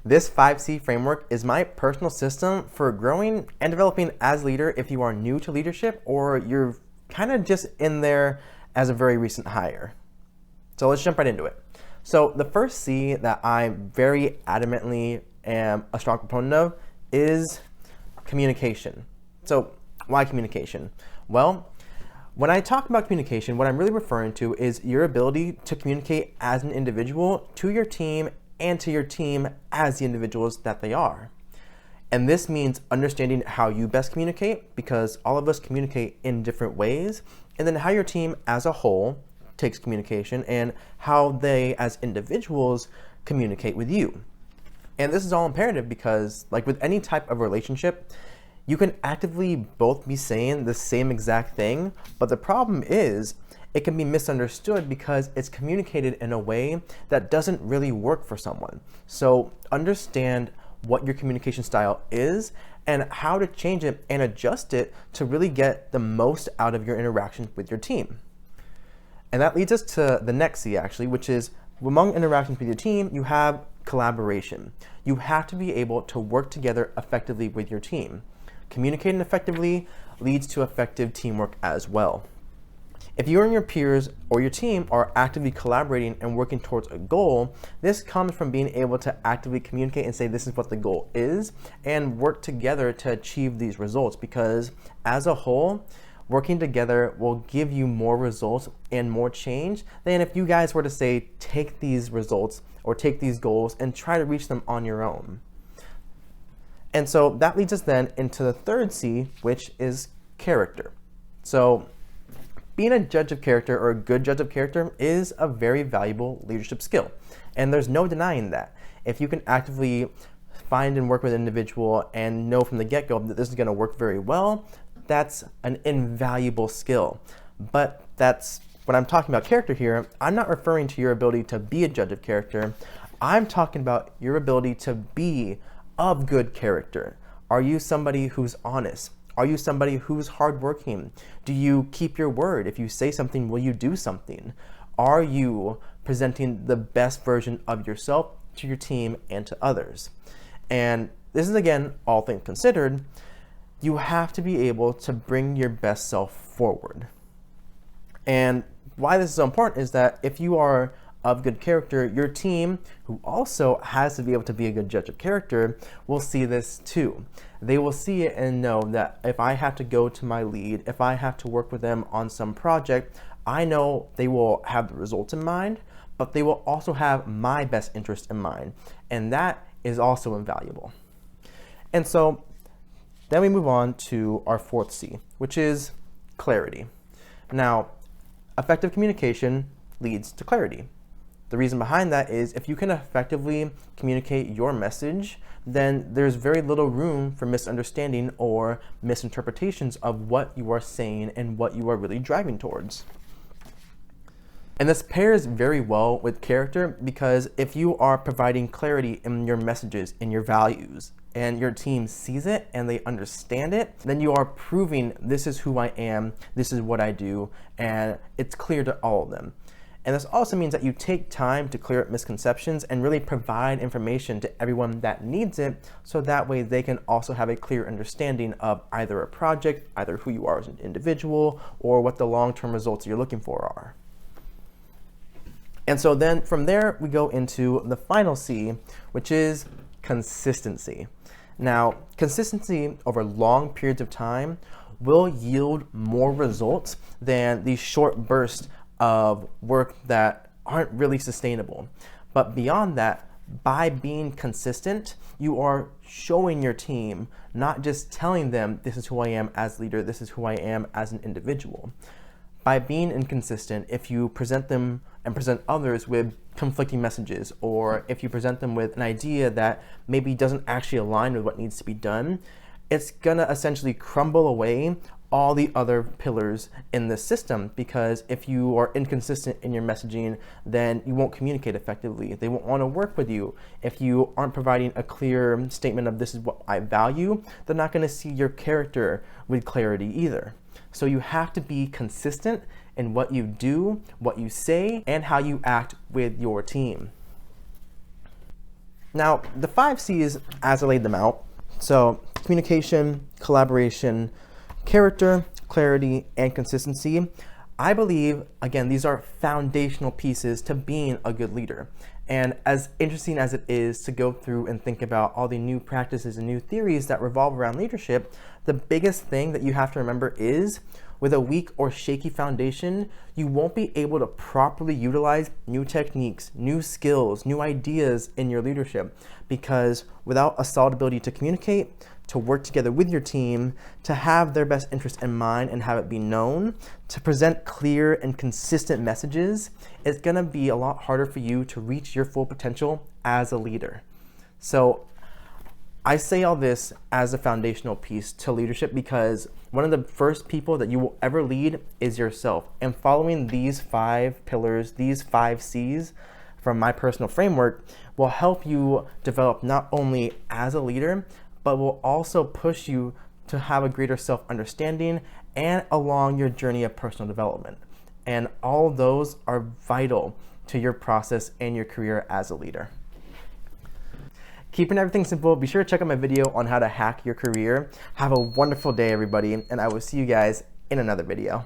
This 5C framework is my personal system for growing and developing as leader if you are new to leadership or you're kind of just in there as a very recent hire. So let's jump right into it. So the first C that I very adamantly am a strong proponent of is communication. So why communication? Well, when I talk about communication, what I'm really referring to is your ability to communicate as an individual to your team and to your team as the individuals that they are. And this means understanding how you best communicate, because all of us communicate in different ways, and then how your team as a whole takes communication and how they as individuals communicate with you. And this is all imperative because, like with any type of relationship, you can actively both be saying the same exact thing, but the problem is it can be misunderstood because it's communicated in a way that doesn't really work for someone. So understand what your communication style is and how to change it and adjust it to really get the most out of your interactions with your team. And that leads us to the next C actually, which is among interactions with your team, you have collaboration. You have to be able to work together effectively with your team. Communicating effectively leads to effective teamwork as well. If you and your peers or your team are actively collaborating and working towards a goal, this comes from being able to actively communicate and say this is what the goal is and work together to achieve these results, because as a whole, working together will give you more results and more change than if you guys were to say take these results or take these goals and try to reach them on your own. And so that leads us then into the third C, which is character. So being a judge of character or a good judge of character is a very valuable leadership skill. And there's no denying that. If you can actively find and work with an individual and know from the get-go that this is going to work very well, that's an invaluable skill. But that's when I'm talking about character here, I'm not referring to your ability to be a judge of character. I'm talking about your ability to be of good character. Are you somebody who's honest? Are you somebody who's hardworking? Do you keep your word? If you say something, will you do something? Are you presenting the best version of yourself to your team and to others? And this is, again, all things considered, you have to be able to bring your best self forward. And why this is so important is that if you are of good character, your team, who also has to be able to be a good judge of character, will see this too. They will see it and know that if I have to go to my lead, if I have to work with them on some project, I know they will have the results in mind, but they will also have my best interest in mind. And that is also invaluable. And so then we move on to our fourth C, which is clarity. Now, effective communication leads to clarity. The reason behind that is if you can effectively communicate your message, then there's very little room for misunderstanding or misinterpretations of what you are saying and what you are really driving towards. And this pairs very well with character, because if you are providing clarity in your messages, in your values, and your team sees it and they understand it, then you are proving this is who I am, this is what I do, and it's clear to all of them. And this also means that you take time to clear up misconceptions and really provide information to everyone that needs it, so that way they can also have a clear understanding of either a project, either who you are as an individual, or what the long-term results you're looking for are. And so then from there, we go into the final C, which is consistency. Now, consistency over long periods of time will yield more results than these short bursts of work that aren't really sustainable. But beyond that, by being consistent, you are showing your team, not just telling them this is who I am as leader, this is who I am as an individual. By being inconsistent, if you present them and present others with conflicting messages, or if you present them with an idea that maybe doesn't actually align with what needs to be done, it's gonna essentially crumble away all the other pillars in the system, because if you are inconsistent in your messaging, then you won't communicate effectively. They won't want to work with you. If you aren't providing a clear statement of this is what I value, they're not going to see your character with clarity either. So you have to be consistent in what you do, what you say, and how you act with your team. Now, the 5 C's as I laid them out, so communication, collaboration, character, clarity, and consistency, I believe, again, these are foundational pieces to being a good leader. And as interesting as it is to go through and think about all the new practices and new theories that revolve around leadership, the biggest thing that you have to remember is with a weak or shaky foundation, you won't be able to properly utilize new techniques, new skills, new ideas in your leadership, because without a solid ability to communicate, to work together with your team, to have their best interest in mind and have it be known, to present clear and consistent messages, it's gonna be a lot harder for you to reach your full potential as a leader. So I say all this as a foundational piece to leadership because one of the first people that you will ever lead is yourself. And following these 5 pillars, these 5 C's from my personal framework will help you develop not only as a leader, but will also push you to have a greater self-understanding and along your journey of personal development. And all of those are vital to your process and your career as a leader. Keeping everything simple, be sure to check out my video on how to hack your career. Have a wonderful day, everybody, and I will see you guys in another video.